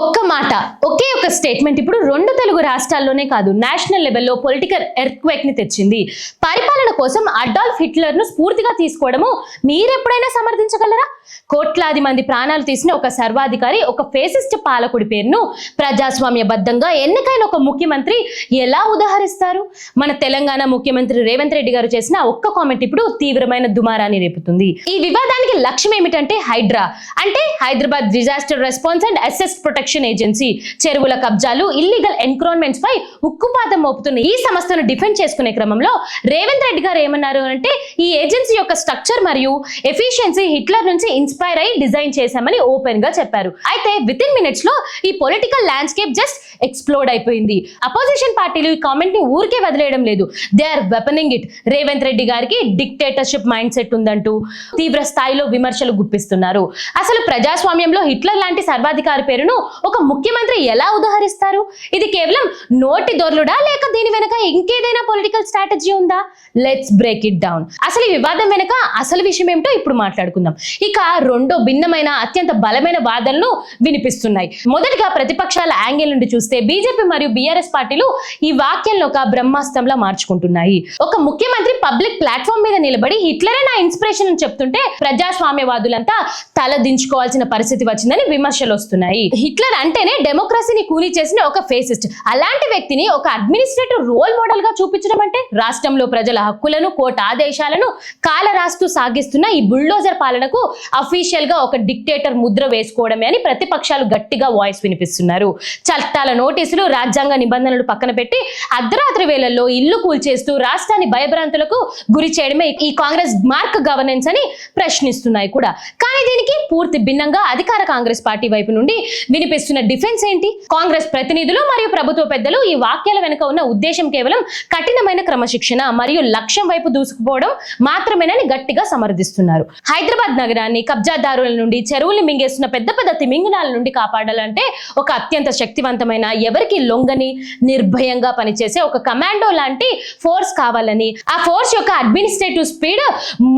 ఒక్క మాట, ఒకే ఒక స్టేట్మెంట్ ఇప్పుడు రెండు తెలుగు రాష్ట్రాల్లోనే కాదు నేషనల్ లెవెల్లో పొలిటికల్ ఎర్త్క్వేక్ ని తెచ్చింది. పరిపాలన కోసం అడాల్ఫ్ హిట్లర్ ను స్ఫూర్తిగా తీసుకోవడము మీరెప్పుడైనా సమర్థించగలరా? కోట్లాది మంది ప్రాణాలు తీసిన ఒక సర్వాధికారి, ఒక ఫేసిస్ట్ పాలకుడి పేరును ప్రజాస్వామ్యబద్ధంగా ఎన్నికైన ఒక ముఖ్యమంత్రి ఎలా ఉదాహరిస్తారు? మన తెలంగాణ ముఖ్యమంత్రి రేవంత్ రెడ్డి గారు చేసిన ఒక్క కామెంట్ ఇప్పుడు తీవ్రమైన దుమారాన్ని రేపుతుంది. ఈ వివాదానికి లక్ష్యం ఏమిటంటే హైడ్రా, అంటే Hyderabad disaster response and asset protection agency. చెరువుల కబ్జాలు, ఇల్లీగల్ ఎన్క్రోచ్మెంట్స్ పై ఉక్కుపాదం మోపుతున్న ఈ సంస్థను డిఫెండ్ చేసుకునే క్రమంలో రేవంత్ రెడ్డి గారు ఏమన్నారు అంటే, ఈ ఏజెన్సీ యొక్క స్ట్రక్చర్ మరియు ఎఫిషియన్సీ హిట్లర్ నుంచి ఇన్స్పైర్ అయి డిజైన్ చేశామని ఓపెన్ గా చెప్పారు. అయితే విత్ ఇన్ మినిట్స్ లో ఈ పొలిటికల్ ల్యాండ్స్కేప్ జస్ట్ ఎక్స్ప్లోడ్ అయిపోయింది. అపోజిషన్ పార్టీలు ఈ కామెంట్ ని ఊరికే వదిలేయడం లేదు, they are weaponing it. Revanth Reddy గారికి డిక్టేటర్షిప్ మైండ్ సెట్ ఉందంటూ తీవ్ర స్థాయిలో విమర్శలు గుప్పిస్తున్నారు. అసలు ప్రజాస్వామ్యంలో హిట్లర్ లాంటి సర్వాధికారి పేరును ఒక ముఖ్యమంత్రి ఎలా ఉదాహరిస్తారు? ఇది కేవలం నోటి దొర్లుడా, లేక దీని వెనక ఇంకేదైనా పొలిటికల్ స్ట్రాటజీ ఉందా? Let's break it down. అసలు ఈ వివాదం వెనక అసలు విషయం ఏమిటో ఇప్పుడు మాట్లాడుకుందాం. ఇక రెండో భిన్నమైన అత్యంత బలమైన వాదనలు వినిపిస్తున్నాయి. మొదటిగా ప్రతిపక్షాల యాంగిల్ నుండి చూస్తే బీజేపీ మరియు బీఆర్ఎస్ పార్టీలు ఈ వాక్యంలో ఒక బ్రహ్మాస్త్రంలా మార్చుకుంటున్నాయి. ఒక ముఖ్యమంత్రి పబ్లిక్ ప్లాట్ఫామ్ మీద నిలబడి హిట్లరే నా ఇన్స్పిరేషన్ అని చెప్తుంటే ప్రజాస్వామ్యవాదులంతా తల దించుకోవాల్సిన పరిస్థితి వచ్చిందని విమర్శలు వస్తున్నాయి. హిట్లర్ అంటేనే డెమోక్రసీని కూలీ చేసిన ఒక ఫేసిస్ట్. అలాంటి వ్యక్తిని ఒక అడ్మినిస్ట్రేటివ్ రోల్ మోడల్ గా చూపించడం అంటే రాష్ట్రంలో ప్రజల హక్కులను, కోర్టు ఆదేశాలను కాలరాస్తూ సాగిస్తున్న ఈ బుల్డోజర్ పాలనకు అఫీషియల్ గా ఒక డిక్టేటర్ ముద్ర వేసుకోవడమే అని ప్రతిపక్షాలు గట్టిగా వాయిస్ వినిపిస్తున్నారు. చట్టాల నోటీసులు, రాజ్యాంగ నిబంధనలు పక్కన పెట్టి అర్ధరాత్రి వేళల్లో ఇల్లు కూల్చేస్తూ రాష్ట్రాన్ని భయభ్రాంతులకు గురి చేయడమే ఈ కాంగ్రెస్ మార్క్ గవర్నెన్స్ అని ప్రశ్నిస్తున్నాయి కూడా. కానీ దీనికి పూర్తి భిన్నంగా అధికార కాంగ్రెస్ పార్టీ వైపు నుండి వినిపిస్తున్న డిఫెన్స్ ఏంటి? కాంగ్రెస్ ప్రతినిధులు మరియు ప్రభుత్వ పెద్దలు ఈ వాక్యాల వెనుక ఉన్న ఉద్దేశం కేవలం కఠినమైన క్రమశిక్షణ మరియు లక్ష్యం వైపు దూసుకుపోవడం మాత్రమేనని గట్టిగా సమర్థిస్తున్నారు. హైదరాబాద్ నగరాన్ని కబ్జాదారుల నుండి, చెరువులు మింగేస్తున్న పెద్ద పెద్ద తిమింగనాల నుండి కాపాడాలంటే ఒక అత్యంత శక్తివంతమైన, ఎవరికి లొంగని, నిర్భయంగా పనిచేసే ఒక కమాండో లాంటి ఫోర్స్ కావాలని, ఆ ఫోర్స్ యొక్క అడ్మినిస్ట్రేటివ్ స్పీడ్,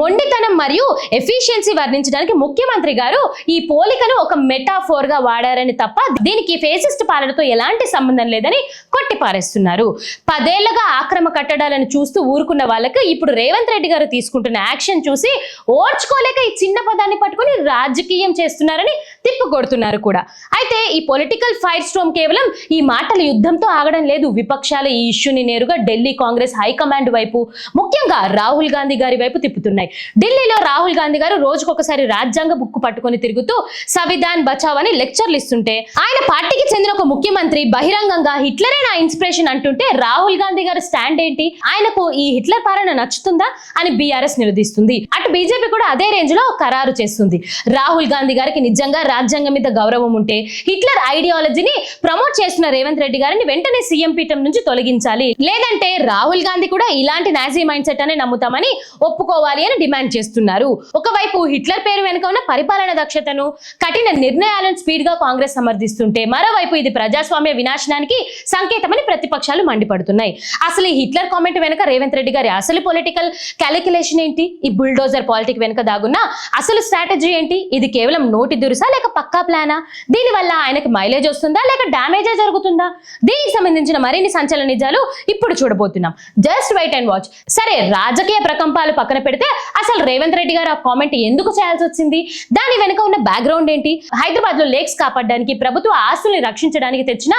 మొండితనం మరియు ఎఫిషియన్సీ వర్ణించడానికి ముఖ్యమంత్రి గారు ఈ పోలికను ఒక మెటాఫోర్ గా వాడారని తప్ప దీనికి ఫేసిస్ట్ పాలనతో ఎలాంటి సంబంధం లేదని కొట్టిపారేస్తున్నారు. 10 ఏళ్లుగా ఆక్రమ కట్టడాలను చూస్తూ ఊరుకున్న వాళ్ళకి ఇప్పుడు రేవంత్ రెడ్డి గారు తీసుకుంటున్న యాక్షన్ చూసి ఓర్చుకోలేక ఈ చిన్న పదాన్ని పట్టుకొని రాజకీయం చేస్తున్నారని తిప్పుకొడుతున్నారు కూడా. అయితే ఈ పొలిటికల్ ఫైర్ స్టోమ్ కేవలం ఈ మాటల యుద్ధంతో ఆగడం లేదు. విపక్షాలు ఈ ఇష్యూని నేరుగా ఢిల్లీ కాంగ్రెస్ హైకమాండ్ వైపు, ముఖ్యంగా రాహుల్ గాంధీ గారి వైపు తిప్పుతున్నాయి. ఢిల్లీలో రాహుల్ గాంధీ గారు రోజుకొకసారి రాజ్యాంగ బుక్కు పట్టుకొని తిరుగుతూ సంవిధాన్ బచావ్ అని లెక్చర్లు ఇస్తుంటే, ఆయన పార్టీకి చెందిన ఒక ముఖ్యమంత్రి బహిరంగంగా హిట్లరే నా ఇన్స్పిరేషన్ అంటుంటే రాహుల్ గాంధీ గారు స్టాండ్ ఏంటి? ఆయనకు ఈ హిట్లర్ పాలన నచ్చుతుందా అని బీఆర్ఎస్ నిలదీస్తుంది. అటు బీజేపీ కూడా అదే రేంజ్ లో ఖరారు చేస్తుంది. రాహుల్ గాంధీ గారికి నిజంగా రాజ్యాంగం మీద గౌరవం ఉంటే హిట్లర్ ఐడియాలజీని ప్రమోట్ చేస్తున్న రేవంత్ రెడ్డి గారిని వెంటనే సీఎం పీఠం నుంచి తొలగించాలి, లేదంటే రాహుల్ గాంధీ కూడా ఇలాంటి నాజీ మైండ్ సెట్ అనే నమ్ముతామని ఒప్పుకోవాలి అని డిమాండ్ చేస్తున్నారు. ఒకవైపు హిట్లర్ పేరు వెనుక ఉన్న పరిపాలన దక్షతను, కఠిన నిర్ణయాలను స్పీడ్ గా కాంగ్రెస్ సమర్థిస్తుంటే, మరోవైపు ఇది ప్రజాస్వామ్య వినాశనానికి సంకేతమని ప్రతిపక్షాలు మండిపడుతున్నాయి. అసలు ఈ హిట్లర్ కామెంట్ వెనుక రేవంత్ రెడ్డి గారి అసలు పొలిటికల్ క్యాలిక్యులేషన్ ఏంటి? ఈ బుల్డోజర్ పాలిటిక్ వెనుక దాగున్న అసలు స్ట్రాటజీ ఏంటి? ఇది కేవలం నోటి దురుసా, లేక పక్కా ప్లానా? దీని వల్ల ఆయనకి మైలేజ్ వస్తుందా, లేక డ్యామేజే జరుగుతుందా? దీనికి సంబంధించిన మరిన్ని సంచలన నిజాలు ఇప్పుడు చూడబోతున్నాం. Just wait and watch. సరే, రాజకీయ ప్రకంపాలు పక్కన పెడితే అసలు రేవంత్ రెడ్డి గారు ఆ కామెంట్ ఎందుకు చేయాల్సి వచ్చింది? దాని వెనుక ఉన్న బ్యాక్గ్రౌండ్ ఏంటి? హైదరాబాద్ లో లేక్స్ కాపాడడానికి, ప్రభుత్వ ఆస్తుల్ని రక్షించడానికి తెచ్చిన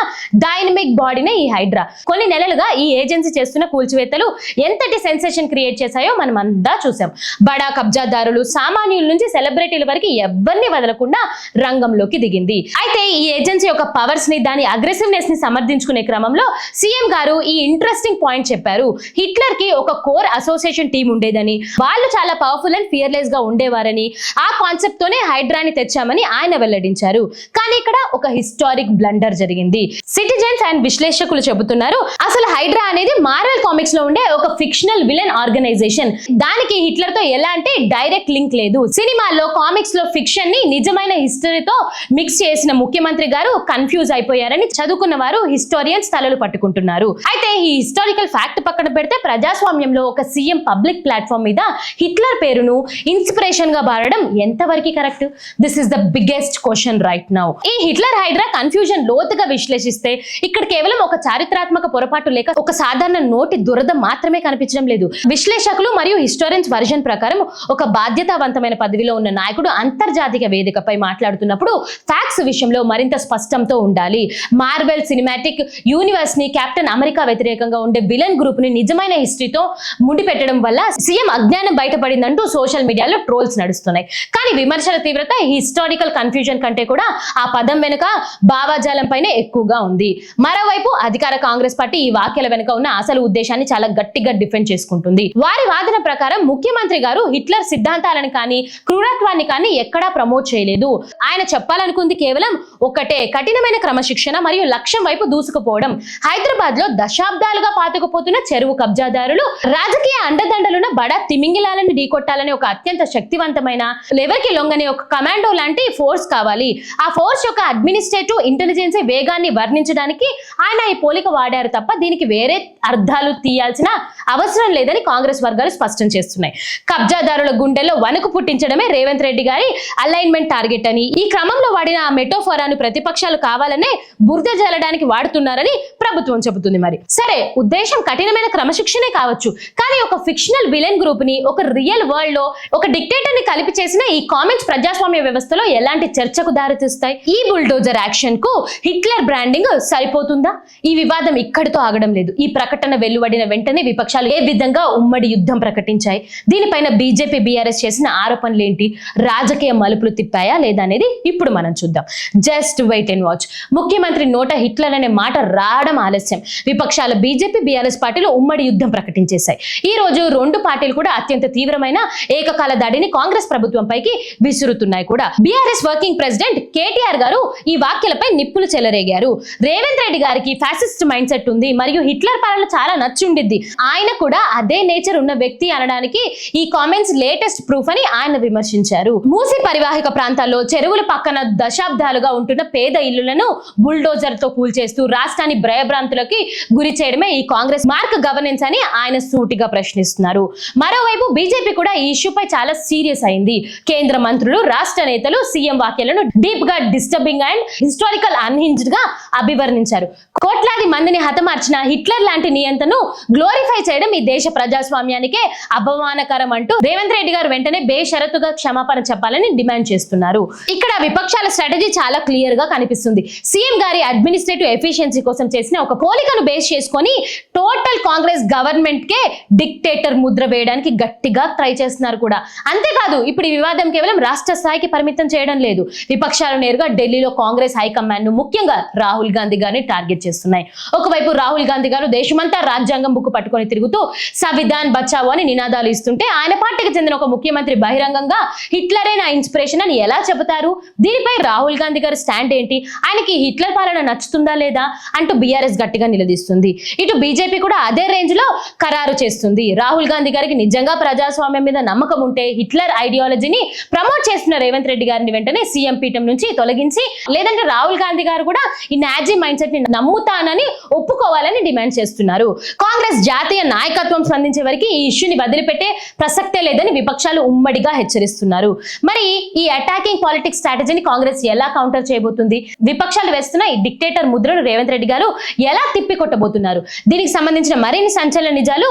డైనమిక్ బాడీనే ఈ హైడ్రా. కొన్ని నెలలుగా ఈ ఏజెన్సీ చేస్తున్న కూల్చివేతలు ఎంతటి సెన్సేషన్ క్రియేట్ చేశాయో మనం అంతా చూసాం. బడా కబ్జాదారులు, సామాన్యుల నుంచి సెలబ్రిటీల వరకు ఎవరిని వదలకుండా రంగంలోకి దిగింది. అయితే ఈ ఏజెన్సీ యొక్క పవర్స్ ని, దాని అగ్రెసివ్నెస్ ని సమర్థించుకునే క్రమంలో సీఎం గారు ఈ ఇంట్రెస్టింగ్ పాయింట్ చెప్పారు. హిట్లర్ కి ఒక కోర్ అసోసియేషన్ టీం ఉండేదని, వాళ్ళు చాలా పవర్ఫుల్ అండ్ ఫియర్లెస్ గా ఉండేవారని, ఆ కాన్సెప్ట్ తోనే హైడ్రాని తెచ్చామని ఆయన వెల్లడించారు. కానీ ఇక్కడ ఒక హిస్టారిక్ బ్లండర్ జరిగింది. సిటిజన్స్ అండ్ విశ్లేషకులు చెబుతున్నారు, అసలు హైడ్రా అనేది మార్వెల్ కామిక్స్ లో ఉండే ఒక ఫిక్షనల్ విలన్ ఆర్గనైజేషన్. దానికి హిట్లర్ తో ఎలాంటి డైరెక్ట్ లింక్ లేదు. సినిమాల్లో, కామిక్స్ లో ఫిక్షన్ ని నిజమైన హిస్టరీతో మిక్స్ చేసిన ముఖ్యమంత్రి గారు కన్ఫ్యూజ్ అయిపోయారని చదువుకున్న వారు, హిస్టోరియన్స్ తలలు పట్టుకుంటున్నారు. అయితే ఈ హిస్టారికల్ ఫ్యాక్ట్ పక్కన పెడితే ప్రజాస్వామ్యంలో ఒక సీఎం పబ్లిక్ ప్లాట్ఫామ్ మీద హిట్లర్ పేరును ఇన్స్పిరేషన్ గా వాడడం ఎంతవరకు correct? This is the biggest question right now. ఈ హిట్లర్ హైడ్రా కన్ఫ్యూజన్ లోతుగా విశ్లేషిస్తే ఇక్కడ కేవలం ఒక చారిత్రాత్మక పొరపాటు లేక ఒక సాధారణ నోటి దురద మాత్రమే కనిపించడం లేదు. విశ్లేషకులు మరియు హిస్టోరియన్స్ వర్జన్ ప్రకారం ఒక బాధ్యతావంతమైన పదవిలో ఉన్న నాయకుడు అంతర్జాతీయ వేదికపై మాట్లాడుతున్నప్పుడు ఫ్యాక్ట్స్ విషయంలో మరింత స్పష్టంతో ఉండాలి. మార్వెల్ సినిమాటిక్ యూనివర్స్ ని కెప్టెన్ అమెరికా వ్యతిరేకంగా ఉండే విలన్ గ్రూప్ ని నిజమైన హిస్టరీతో ముడిపెట్టడం వల్ల సీఎం అజ్ఞానం బయటపడిందంటూ సోషల్ మీడియాలో ట్రోల్స్ నడుస్తున్నాయి. కానీ విమర్శల తీవ్రత హిస్టారికల్ కన్ఫ్యూజన్ కంటే కూడా ఆ పదం వెనుక భావజాలం పైనే ఎక్కువగా ఉంది. మరోవైపు అధికార కాంగ్రెస్ పార్టీ ఈ వ్యాఖ్యల వెనుక ఉన్న అసలు ఉద్దేశాన్ని చాలా గట్టిగా డిఫెండ్ చేసుకుంటుంది. వారి వాదన ప్రకారం ముఖ్యమంత్రి గారు హిట్లర్ సిద్ధాంతాలను కానీ క్రూరత్వాన్ని కానీ ఎక్కడా ప్రమోట్ చేయలేదు. ఆయన చెప్పాలనుకుంది కేవలం ఒకటే, కఠినమైన క్రమశిక్షణ మరియు లక్ష్యం వైపు దూసుకుపోవడం. హైదరాబాద్ లో దశాబ్దాలుగా పాతుకుపోతున్న చెరువు కబ్జాదారులు, రాజకీయ అండదండలున్న బడా తిమింగిలాలను ఢీకొట్టాలని ఒక అత్యంత శక్తివంతమైన, ఎవరికి లొంగని ఒక కమాండో లాంటి ఫోర్స్ కావాలి. ఆ ఫోర్స్ యొక్క అడ్మినిస్ట్రేటివ్ ఇంటెలిజెన్స్ వేగాన్ని వర్ణించడానికి ఆయన ఈ పోలిక వాడారు తప్ప దీనికి వేరే అర్థాలు తీయాల్సిన అవసరం లేదని కాంగ్రెస్ వర్గాలు స్పష్టం చేస్తున్నాయి. కబ్జాదారుల గుండెల్లో వణుకు పుట్టించడమే రేవంత్ రెడ్డి గారి అలైన్మెంట్ టార్గెట్ అని, ఈ క్రమంలో వాడిన ఆ మెటోఫోరాను ప్రతిపక్షాలు కావాలనే బురద జల్లడానికి వాడుతున్నారని ప్రభుత్వం చెబుతుంది. మరి సరే, ఉద్దేశం కఠినమైన క్రమశిక్షణే కావచ్చు, కానీ ఒక ఫిక్షనల్ విలన్ గ్రూప్ ని ఒక రియల్ వరల్డ్ లో ఒక డిక్టేటర్ ని కలిపి చేసిన ఈ కామెంట్స్ ప్రజాస్వామ్య వ్యవస్థలో ఎలాంటి చర్చకు దారితీస్తాయి? ఈ బుల్డోజర్ యాక్షన్ కు హిట్లర్ బ్రాండింగ్ సరిపోతుందా? ఈ వివాదం ఇక్కడితో ఆగడం లేదు. ఈ ప్రకటన వెలువడిన వెంటనే విపక్షాలు ఏ విధంగా ఉమ్మడి యుద్ధం ప్రకటించాయి? దీనిపైన బీజేపీ బీఆర్ఎస్ చేసిన ఆరోపణలు ఏంటి? రాజకీయ మలుపులు తిప్పాయా లేదా అనేది ఇప్పుడు మనం చూద్దాం. Just wait and watch. ముఖ్యమంత్రి నోట హిట్లర్ అనే మాట రావడం ఆలస్యం. విపక్షాల బీజేపీ బీఆర్ఎస్ పార్టీలు ఉమ్మడి యుద్ధం ప్రకటించేశాయి. ఈ రోజు రెండు పార్టీలు కూడా అత్యంత తీవ్రమైన ఏకకాల దాడిని కాంగ్రెస్ ప్రభుత్వంపైకి విసురుతున్నాయి కూడా. బీఆర్ఎస్ వర్కింగ్ ప్రెసిడెంట్ కేటీఆర్ గారు ఈ వ్యాఖ్యలపై నిప్పులు చెలరేగారు. రేవంత్ రెడ్డి గారికి ఫ్యాసిస్ట్ మైండ్ సెట్ ఉంది మరియు హిట్లర్ పాలన చాలా నచ్చుండిద్ది, ఆయన కూడా అదే నేచర్ ఉన్న వ్యక్తి అనడానికి ఈ కామెంట్స్ లేటెస్ట్ ప్రూఫ్ అని ఆయన విమర్శించారు. మూసి పరివాహిక ప్రాంతాల్లో చెరువుల పక్కన దశాబ్దాలుగా ఉంటున్న పేద ఇళ్లను బుల్డోజర్ తో కూల్చేస్తూ రాష్ట్రాన్ని భయభ్రాంతులకి గురి చేయడమే ఈ కాంగ్రెస్ మార్క్ గవర్నెన్స్ అని ఆయన సూటిగా ప్రశ్నిస్తున్నారు. మరోవైపు బీజేపీ కూడా ఈ ఇష్యూపై చాలా సీరియస్ అయింది. కేంద్ర మంత్రులు, రాష్ట్ర నేతలు సీఎం వ్యాఖ్యలను డీప్ గా డిస్టర్బింగ్ అండ్ హిస్టారికల్ అన్హింజ్డ్ గా అభివర్ణించారు. కోట్లాది మందిని హతమార్చిన హిట్లర్ లాంటి నియంతను గ్లోరిఫై చేయడం ఈ దేశ ప్రజాస్వామ్యానికే అపమానకరం అంటూ రేవంత్ రెడ్డి గారు వెంటనే బేషరతుగా క్షమాపణ చెప్పాలని డిమాండ్ చేస్తున్నారు. ఇక్కడ విపక్షాల స్ట్రాటజీ చాలా క్లియర్ గా కనిపిస్తుంది. సీఎం గారి అడ్మినిస్ట్రేటివ్ ఎఫిషియన్సీ కోసం చేసిన ఒక పోలికను బేస్ చేసుకొని టోటల్ కాంగ్రెస్ గవర్నమెంట్ కే డిక్టేటర్ ముద్ర వేయడానికి గట్టిగా ట్రై చేస్తున్నారు కూడా. అంతేకాదు, ఇప్పుడు ఈ వివాదం కేవలం రాష్ట్ర స్థాయికి పరిమితం చేయడం లేదు. విపక్షాలు నేరుగా ఢిల్లీలో కాంగ్రెస్ హైకమాండ్ ను, ముఖ్యంగా రాహుల్ గాంధీ గారిని టార్గెట్ చేస్తున్నాయి. ఒకవైపు రాహుల్ గాంధీ గారు దేశమంతా రాజ్యాంగం బుక్ పట్టుకొని తిరుగుతూ సంవిధాన్ బచావో అని నినాదాలు ఇస్తుంటే, ఆయన పార్టీకి చెందిన ఒక ముఖ్యమంత్రి బహిరంగంగా హిట్లరే నా ఇన్స్పిరేషన్ అని ఎలా చెబుతారు? దీనిపై రాహుల్ గాంధీ గారి స్టాండ్ ఏంటి? ఆయనకి హిట్లర్ పాలన నచ్చుతుందా లేదా అంటూ బీఆర్ఎస్ గట్టిగా నిలదీస్తుంది. ఇటు బీజేపీ కూడా అదే రేంజ్ లో ఖరారు చేస్తుంది. రాహుల్ గాంధీ గారికి నిజంగా ప్రజాస్వామ్యం మీద నమ్మకం ఉంటే హిట్లర్ ఐడియాలజీని ప్రమోట్ చేస్తున్న రేవంత్ రెడ్డి గారిని వెంటనే సీఎం పీఠం నుంచి తొలగించి, లేదంటే రాహుల్ గాంధీ గారు కూడా ఈ నాజీ మైండ్ సెట్ ని నమ్ముతానని ఒప్పుకోవాలని డిమాండ్ చేస్తున్నారు. కాంగ్రెస్ జాతీయ నాయకత్వం స్పందించే వరకు ఈ ఇష్యూని వదిలిపెట్టే ప్రసక్తే లేదని విపక్షాలు ఉమ్మడిగా హెచ్చరిస్తున్నారు. మరి ఈ అటాకింగ్ పాలిటిక్స్ స్ట్రాటజీని కాంగ్రెస్ ఎలా కౌంటర్ చేయబోతుంది? విపక్షాలు వేస్తున్న ఈ డిక్టేటర్ ముద్రను రేవంత్ రెడ్డి గారు ఎలా తిప్పి కొట్టబోతున్నారు? దీనికి సంబంధించిన మరిన్ని సంచలన నిజాలు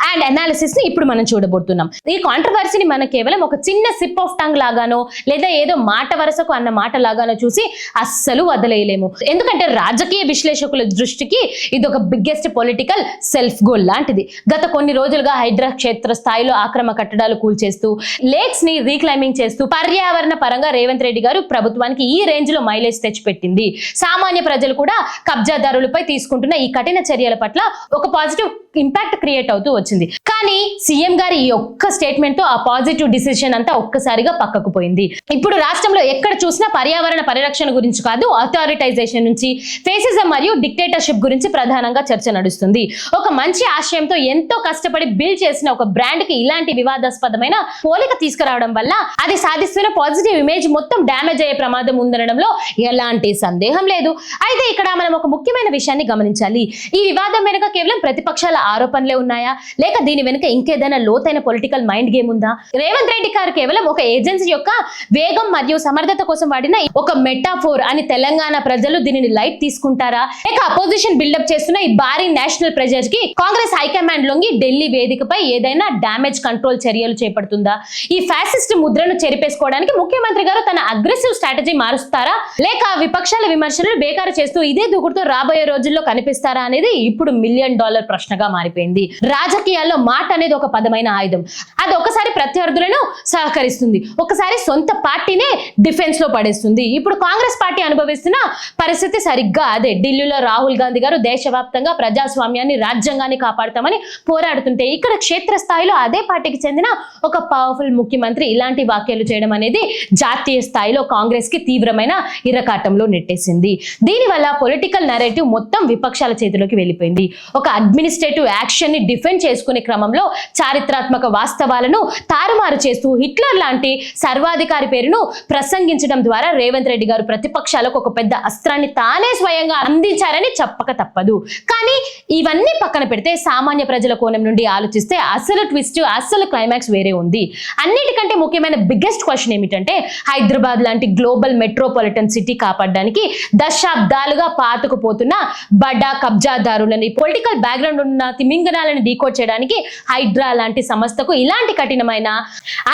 అండ్ అనాలిసిస్ ని ఇప్పుడు మనం చూడబోతున్నాం. ఈ కాంట్రవర్సీని మనం కేవలం ఒక చిన్న సిప్ ఆఫ్ టంగ్ లాగానో లేదా ఏదో మాట వరసకు అన్న మాట లాగానో చూసి అస్సలు వదిలేయలేము. ఎందుకంటే రాజకీయ విశ్లేషకుల దృష్టికి ఇది ఒక బిగ్గెస్ట్ పొలిటికల్ సెల్ఫ్ గోల్ లాంటిది. గత కొన్ని రోజులుగా హైడ్రా క్షేత్ర స్థాయిలో ఆక్రమ కట్టడాలు కూల్చేస్తూ, లేక్స్ ని రీక్లైమింగ్ చేస్తూ పర్యావరణ పరంగా రేవంత్ రెడ్డి గారు ప్రభుత్వానికి ఈ రేంజ్ లో మైలేజ్ తెచ్చిపెట్టింది. సామాన్య ప్రజలు కూడా కబ్జాదారులపై తీసుకుంటున్న ఈ కఠిన చర్యల పట్ల ఒక పాజిటివ్ ఇంపాక్ట్ క్రియేట్ అవుతూ వచ్చింది. కానీ సీఎం గారి ఈ ఒక్క స్టేట్మెంట్ తో ఆ పాజిటివ్ డిసిషన్ అంతా ఒక్కసారిగా పక్కకు పోయింది. ఇప్పుడు రాష్ట్రంలో ఎక్కడ చూసినా పర్యావరణ పరిరక్షణ గురించి కాదు, అథారిటైజేషన్ నుంచి ఫేసిజం మరియు డిక్టేటర్షిప్ గురించి ప్రధానంగా చర్చ నడుస్తుంది. ఒక మంచి ఆశయంతో ఎంతో కష్టపడి బిల్డ్ చేసిన ఒక బ్రాండ్ కి ఇలాంటి వివాదాస్పదమైన పోలిక తీసుకురావడం వల్ల అది సాధిస్తున్న పాజిటివ్ ఇమేజ్ మొత్తం డ్యామేజ్ అయ్యే ప్రమాదం ఉందనడంలో ఎలాంటి సందేహం లేదు. అయితే ఇక్కడ మనం ఒక ముఖ్యమైన విషయాన్ని గమనించాలి. ఈ వివాదం వెనుక కేవలం ప్రతిపక్షాల ఆరోపణలే ఉన్నాయా, లేక దీని వెనుక ఇంకేదైనా లోతైన పొలిటికల్ మైండ్ గేమ్ ఉందా? రేవంత్ రెడ్డి గారు కేవలం ఒక ఏజెన్సీ యొక్క వేగం మరియు సమర్థత కోసం వాడిన ఒక మెటాఫోర్ అని తెలంగాణ ప్రజలు దీనిని లైట్ తీసుకుంటారా, లేక అపోజిషన్ బిల్డప్ చేస్తున్న ఈ భారీ నేషనల్ ప్రెజర్స్ కి కాంగ్రెస్ హైకమాండ్ లొంగి ఢిల్లీ వేదికపై ఏదైనా డ్యామేజ్ కంట్రోల్ చర్యలు చేపడుతుందా? ఈ ఫ్యాసిస్ట్ ముద్రను చెరిపేసుకోవడానికి ముఖ్యమంత్రి గారు తన అగ్రెసివ్ స్ట్రాటజీ మారుస్తారా, లేక విపక్షాల విమర్శలను బేకారు చేస్తూ ఇదే దూకుడుతో రాబోయే రోజుల్లో కనిపిస్తారా అనేది ఇప్పుడు $1 మిలియన్ ప్రశ్నగా మారిపోయింది. రాజకీయాల్లో మాట అనేది ఒక పదమైన ఆయుధం. అది ఒకసారి ప్రత్యర్థులను సహకరిస్తుంది, ఒకసారి సొంత పార్టీనే డిఫెన్స్ లో పడేస్తుంది. ఇప్పుడు కాంగ్రెస్ పార్టీ అనుభవిస్తున్న పరిస్థితి సరిగ్గా అదే. ఢిల్లీలో రాహుల్ గాంధీ గారు దేశవ్యాప్తంగా ప్రజాస్వామ్యాన్ని, రాజ్యాంగాన్ని కాపాడుతామని పోరాడుతుంటే ఇక్కడ క్షేత్రస్థాయిలో అదే పార్టీకి చెందిన ఒక పవర్ఫుల్ ముఖ్యమంత్రి ఇలాంటి వ్యాఖ్యలు చేయడం అనేది జాతీయ స్థాయిలో కాంగ్రెస్ కి తీవ్రమైన ఇరకాటంలో నెట్టేసింది. దీనివల్ల పొలిటికల్ నరేటివ్ మొత్తం విపక్షాల చేతిలోకి వెళ్ళిపోయింది. ఒక అడ్మినిస్ట్రేటివ్ యాక్షన్ ని డిఫెండ్ చేసుకునే క్రమంలో చారిత్రాత్మక వాస్తవాలను తారుమారు చేస్తూ హిట్లర్ లాంటి సర్వాధికారి పేరును ప్రసంగించడం ద్వారా రేవంత్ రెడ్డి గారు ప్రతిపక్షాలకు ఒక పెద్ద అస్త్రాన్ని తానే స్వయంగా అందించారని చెప్పక తప్పదు. కానీ ఇవన్నీ పక్కన పెడితే సామాన్య ప్రజల కోణం నుండి ఆలోచిస్తే అసలు ట్విస్ట్, అసలు క్లైమాక్స్ వేరే ఉంది. అన్నిటికంటే ముఖ్యమైన బిగ్గెస్ట్ క్వశ్చన్ ఏమిటంటే హైదరాబాద్ లాంటి గ్లోబల్ మెట్రోపాలిటన్ సిటీ కాపాడడానికి దశాబ్దాలుగా పాతుకుపోతున్న బడా కబ్జాదారులని, పొలిటికల్ బ్యాక్గ్రౌండ్ ఉన్న తిమింగనాలను డీకోడ్ చేయడానికి హైడ్రా లాంటి సంస్థకు ఇలాంటి కఠినమైన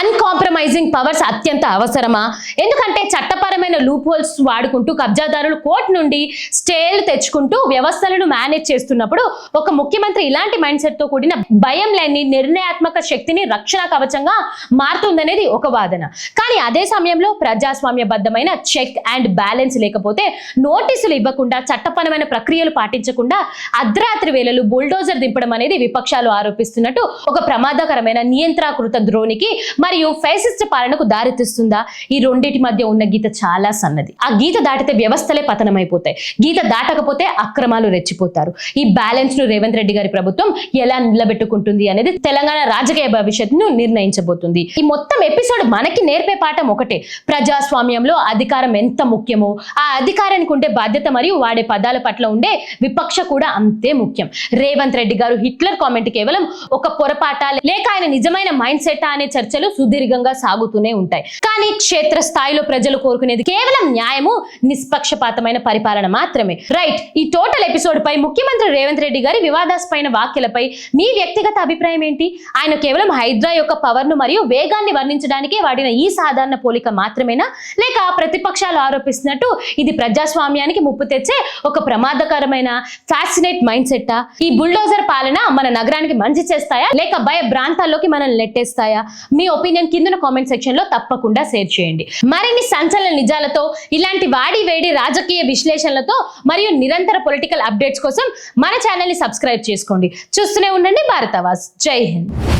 అన్కాంప్రమైజింగ్ పవర్స్ అత్యంత అవసరమా? ఎందుకంటే చట్టపరమైన లూప్ హోల్స్ వాడుకుంటూ కబ్జాదారులు కోర్టు నుండి స్టేలు తెచ్చుకుంటూ వ్యవస్థలను మేనేజ్ చేస్తున్నప్పుడు ఒక ముఖ్యమంత్రి ఇలాంటి మైండ్ సెట్ తో కూడిన భయం లేని నిర్ణయాత్మక శక్తిని రక్షణ కవచంగా మారుతుందనేది ఒక వాదన. కానీ అదే సమయంలో ప్రజాస్వామ్యబద్ధమైన చెక్ అండ్ బ్యాలెన్స్ లేకపోతే, నోటీసులు ఇవ్వకుండా, చట్టపరమైన ప్రక్రియలు పాటించకుండా అర్ధరాత్రి వేళలు బుల్డోజర్ దింపడం అనేది విపక్షాలు ఆరోపిస్తున్నట్టు ఒక ప్రమాదకరమైన నియంత్రాకృత ద్రోణికి మరియు ఫేసిస్ట్ పాలనకు దారితీస్తుందా? ఈ రెండింటి మధ్య ఉన్న గీత చాలా సన్నది. ఆ గీత దాటితే వ్యవస్థలే పతనమైపోతాయి, గీత దాటకపోతే అక్రమాలు రెచ్చిపోతారు. ఈ బ్యాలెన్స్ ను రేవంత్ రెడ్డి గారి ప్రభుత్వం ఎలా నిలబెట్టుకుంటుంది అనేది తెలంగాణ రాజకీయ భవిష్యత్తును నిర్ణయించబోతుంది. ఈ మొత్తం ఎపిసోడ్ మనకి నేర్పే పాఠం ఒకటే: ప్రజాస్వామ్యంలో అధికారం ఎంత ముఖ్యమో ఆ అధికారానికి ఉండే బాధ్యత మరియు వాడే పదాల పట్ల ఉండే విపక్ష కూడా అంతే ముఖ్యం. రేవంత్ రెడ్డి గారు హిట్లర్ కామెంట్ కేవలం ఒక పొరపాట లేక ఆయన నిజమైన మైండ్ సెట్ అనే చర్చలు సుదీర్ఘంగా సాగుతూనే ఉంటాయి. కానీ క్షేత్ర స్థాయిలో ప్రజలు కోరుకునేది కేవలం న్యాయము, నిష్పక్షపాతమైన పరిపాలన మాత్రమే. రైట్. ఈ టోటల్ ఎపిసోడ్ పై ముఖ్యమంత్రి రేవంత్ రెడ్డి గారి వివాదాస్పైన వ్యాఖ్యలపై మీ వ్యక్తిగత అభిప్రాయం ఏంటి? ఆయన కేవలం హైడ్రా యొక్క పవర్ ను మరియు వేగాన్ని వర్ణించడానికే వాడిన ఈ సాధారణ పోలిక మాత్రమేనా, లేక ప్రతిపక్షాలు ఆరోపిస్తున్నట్టు ఇది ప్రజాస్వామ్యానికి ముప్పు తెచ్చే ఒక ప్రమాదకరమైన ఫ్యాసినేట్ మైండ్ సెట్టా? ఈ బుల్డోజర్ పాలన మన నగరానికి మంచి చేస్తాయా, లేక భయ భ్రాంతాల్లోకి మనల్ని నెట్టేస్తాయా? మీ ఒపీనియన్ కింద కామెంట్ సెక్షన్ లో తప్పకుండా షేర్ చేయండి. మరిన్ని సంచలన నిజాలతో, ఇలాంటి వాడి వేడి రాజకీయ విశ్లేషణలతో మరియు నిరంతర పొలిటికల్ అప్డేట్స్ కోసం మన ఛానల్ ని సబ్స్క్రైబ్ చేసుకోండి. చూస్తూనే ఉండండి భారత్ ఆవాజ్. జై హింద్.